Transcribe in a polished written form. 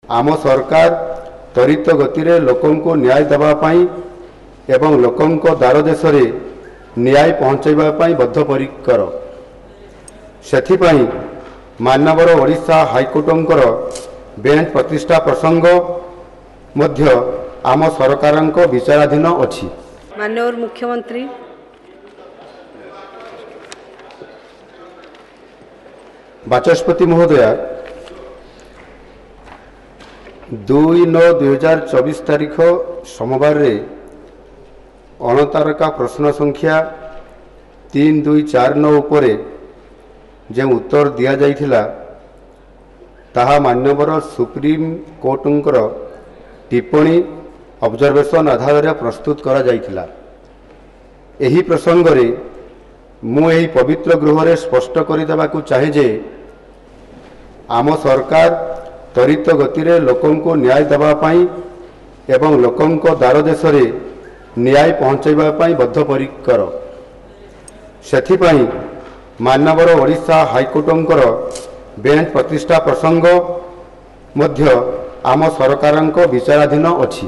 आम सरकार त्वरित गति रे लोकंको न्याय देबा पाई एवं लोकंको द्वार देश रे न्याय पहुंचाइबा पाई बद्धपरिकर। सेथिपाई मानवर ओडिशा हाईकोर्टंकर बेंच प्रतिष्ठा प्रसंग मध्य आम सरकारंको विचाराधीन अछि। माननीय मुख्यमंत्री बाचस्पति महोदया 2/9/2024 तारीख सोमवार रे अणतारका प्रश्न संख्या 3249 उपरे जो उत्तर दिया जाइथिला ताहा मान्यवर सुप्रीम कोर्टंकर टिप्पणी ऑब्जर्वेशन आधार रे प्रस्तुत करा जाइथिला। एही प्रसंग रे मु एही पवित्र गृह रे स्पष्ट करि देबाकू चाहे जे आम सरकार त्वरित गति रे लोकंको न्याय देबा पाई एवं लोकंको द्वार देश रे न्याय पहुंचाइबा पाई बद्धपरिकर। सेथिपाई मानवर ओडिशा हाईकोर्टंकर बेंच प्रतिष्ठा प्रसंग मध्य आम सरकारंको विचाराधीन अछि।